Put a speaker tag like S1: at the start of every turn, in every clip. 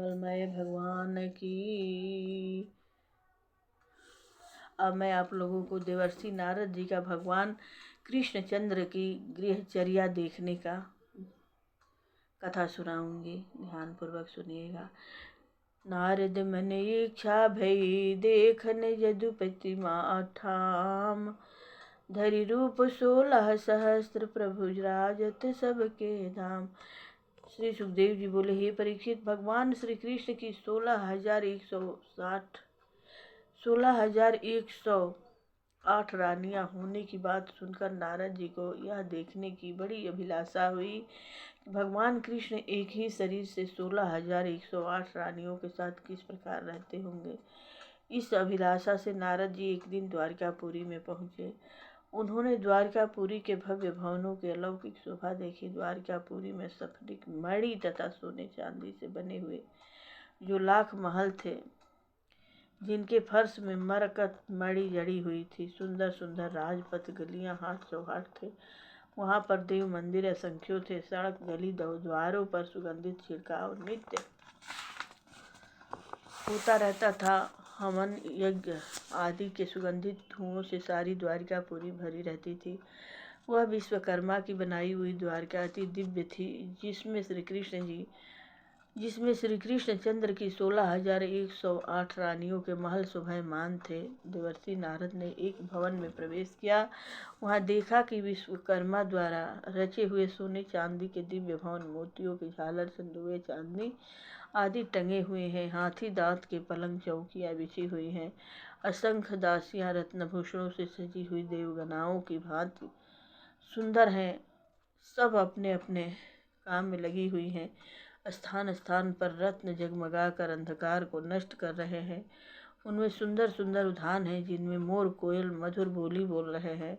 S1: मंगलमय भगवान की। अब मैं आप लोगों को देवर्षि नारद जी का भगवान कृष्णचंद्र की गृहचर्या देखने का कथा सुनाऊंगी। ध्यान पूर्वक सुनिएगा। नारद मन इच्छा भई देखन यदुपति माठाम, धरि रूप 16 सहस्त्र प्रभु राजत सबके धाम। श्री सुखदेव जी बोले, हे परीक्षित, भगवान श्री कृष्ण की 16,108 रानियां होने की बात सुनकर नारद जी को यह देखने की बड़ी अभिलाषा हुई। भगवान कृष्ण एक ही शरीर से 16,108 रानियों के साथ किस प्रकार रहते होंगे। इस अभिलाषा से नारद जी एक दिन द्वारकापुरी में पहुँचे। उन्होंने द्वारकापुरी के भव्य भवनों की अलौकिक शोभा देखी। द्वारकापुरी में स्फटिक, मणि तथा सोने चांदी से बने हुए जो लाख महल थे, जिनके फर्श में मरकत मणि जड़ी हुई थी। सुंदर सुंदर राजपथ, गलियां हाट चौहाट थे। वहां पर देव मंदिर असंख्यों थे। सड़क, गली, द्वारों पर सुगंधित छिड़काव नित्य होता रहता था। हवन, यज्ञ आदि के सुगंधित धुओं से सारी द्वारकापुरी भरी रहती थी। वह विश्वकर्मा की बनाई हुई द्वारका अति दिव्य थी, जिसमें श्री कृष्ण चंद्र की 16,108 रानियों के महल शोभायमान थे। देवर्षि नारद ने एक भवन में प्रवेश किया। वहां देखा कि विश्वकर्मा द्वारा रचे हुए सोने चांदी के दिव्य भवन, मोतियों की झालर, सिंदूर, चांदनी आदि टंगे हुए हैं। हाथी दांत के पलंग, चौकियां बिछी हुई हैं। असंख्य दासियां रत्नभूषणों से सजी हुई देवगनाओं की भांति सुंदर हैं। सब अपने अपने काम में लगी हुई हैं। स्थान स्थान पर रत्न जगमगा कर अंधकार को नष्ट कर रहे हैं। उनमें सुंदर सुंदर उद्यान हैं, जिनमें मोर, कोयल मधुर बोली बोल रहे हैं।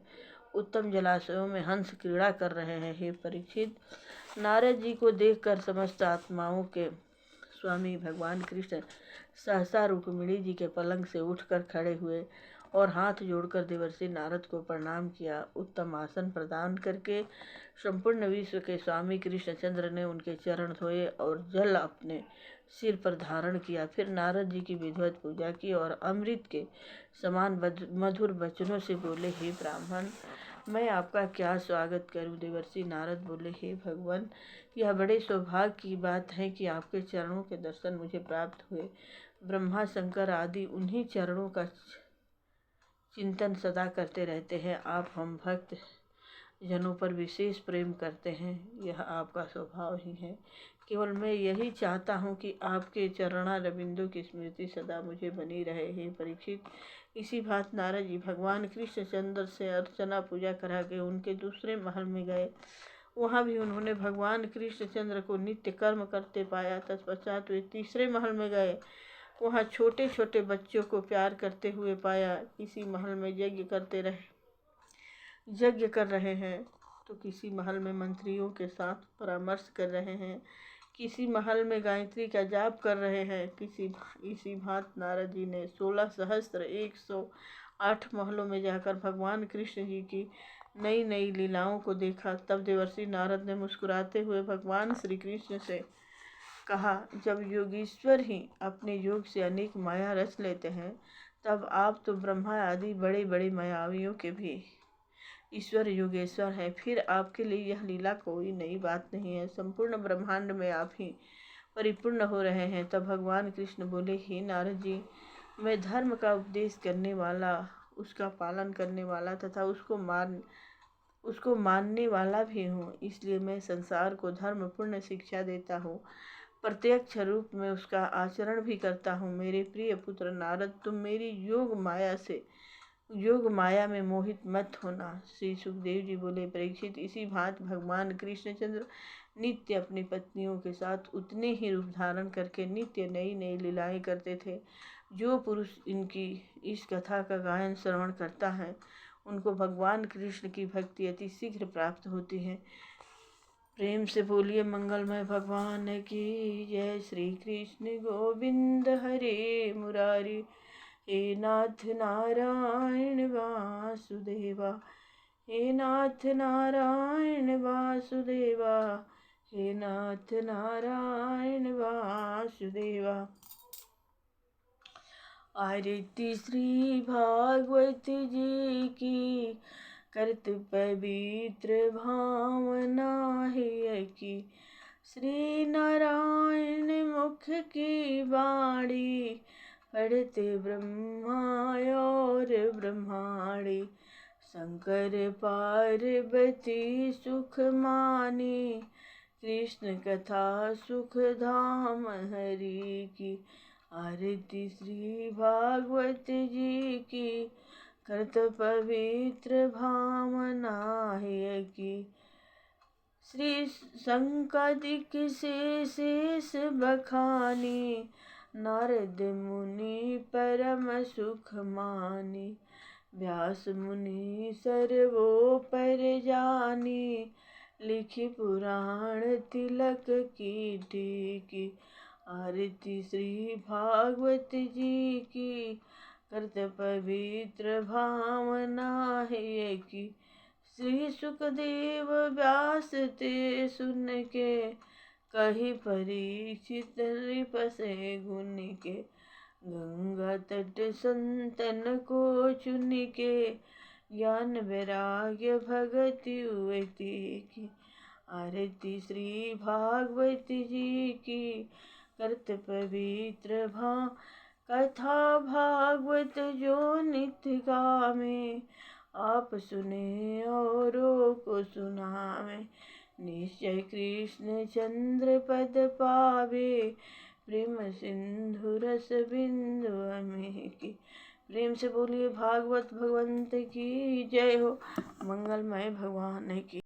S1: उत्तम जलाशयों में हंस क्रीड़ा कर रहे हैं। हे परीक्षित, नारद जी को देखकर समस्त आत्माओं के स्वामी भगवान कृष्ण सहसा रुक्मिणी जी के पलंग से उठकर खड़े हुए और हाथ जोड़कर देवर्षि नारद को प्रणाम किया। उत्तम आसन प्रदान करके संपूर्ण विश्व के स्वामी कृष्णचंद्र ने उनके चरण धोए और जल अपने सिर पर धारण किया। फिर नारद जी की विधिवत पूजा की और अमृत के समान मधुर वचनों से बोले, हे ब्राह्मण, मैं आपका क्या स्वागत करूं। देवर्षि नारद बोले, हे भगवान, यह बड़े सौभाग्य की बात है कि आपके चरणों के दर्शन मुझे प्राप्त हुए। ब्रह्मा शंकर आदि उन्हीं चरणों का चिंतन सदा करते रहते हैं। आप हम भक्त जनों पर विशेष प्रेम करते हैं, यह आपका स्वभाव ही है। केवल मैं यही चाहता हूँ कि आपके चरणारविंदों की स्मृति सदा मुझे बनी रहे। हे परीक्षित, इसी बात नारद जी भगवान कृष्णचंद्र से अर्चना पूजा करा के उनके दूसरे महल में गए। वहाँ भी उन्होंने भगवान कृष्णचंद्र को नित्य कर्म करते पाया। तत्पश्चात वे तीसरे महल में गए। वहाँ छोटे छोटे बच्चों को प्यार करते हुए पाया। किसी महल में यज्ञ कर रहे हैं, तो किसी महल में मंत्रियों के साथ परामर्श कर रहे हैं, किसी महल में गायत्री का जाप कर रहे हैं। इसी भांत नारद जी ने 16,108 महलों में जाकर भगवान कृष्ण जी की नई नई लीलाओं को देखा। तब देवर्षि नारद ने मुस्कुराते हुए भगवान श्री कृष्ण से कहा, जब योगीश्वर ही अपने योग से अनेक माया रच लेते हैं, तब आप तो ब्रह्मा आदि बड़े बड़े मायावियों के भी ईश्वर योगेश्वर है। फिर आपके लिए यह लीला कोई नई बात नहीं है। संपूर्ण ब्रह्मांड में आप ही परिपूर्ण हो रहे हैं। तब भगवान कृष्ण बोले, हे नारद जी, मैं धर्म का उपदेश करने वाला, उसका पालन करने वाला तथा उसको मानने वाला भी हूँ। इसलिए मैं संसार को धर्मपूर्ण शिक्षा देता हूँ। प्रत्यक्ष रूप में उसका आचरण भी करता हूँ। मेरे प्रिय पुत्र नारद, तुम मेरी योग माया में मोहित मत होना। श्री सुखदेव जी बोले, परीक्षित, इसी भांति भगवान कृष्णचंद्र नित्य अपनी पत्नियों के साथ उतने ही रूप धारण करके नित्य नई नई लीलाएं करते थे। जो पुरुष इनकी इस कथा का गायन श्रवण करता है, उनको भगवान कृष्ण की भक्ति अति शीघ्र प्राप्त होती है। प्रेम से बोलिए, मंगलमय भगवान की जय। श्री कृष्ण गोविंद हरे मुरारी, हे नाथ नारायण वासुदेवा, हे नाथ नारायण वासुदेवा, हे नाथ नारायण वासुदेवा। वासुदेवा। आरती श्री भागवत जी की, करत पवित्र भावना है की। श्री नारायण मुख की वाणी, पढ़ते ब्रह्मा और ब्रह्माणी। शंकर पार्वती सुख मानी, कृष्ण कथा सुख धाम हरि की। आरती श्री भागवत जी की, करत पवित्र भावना है की। श्री संकादिक से शेष बखानी, नारद मुनि परम सुख मानी। व्यास मुनि सर्वोपर जानी, लिखि पुराण तिलक की टीकी। आरती श्री भागवत जी की, करत पवित्र भावना है की। श्री सुखदेव व्यास ते सुन के, कही परीक्षित नृप से गुण के। गंगा तट संतन को चुन के, ज्ञान वैराग्य भगति हुए की। आरती श्री भागवत जी की, करत पवित्र कथा भागवत जो नित्य गावे। आप सुने औरों को सुनावे, निश्चय कृष्ण चंद्र पद पावे। प्रेम सिंधु रस बिंदु हमें की। प्रेम से बोलिए भागवत भगवंत की जय हो। मंगलमय भगवान की।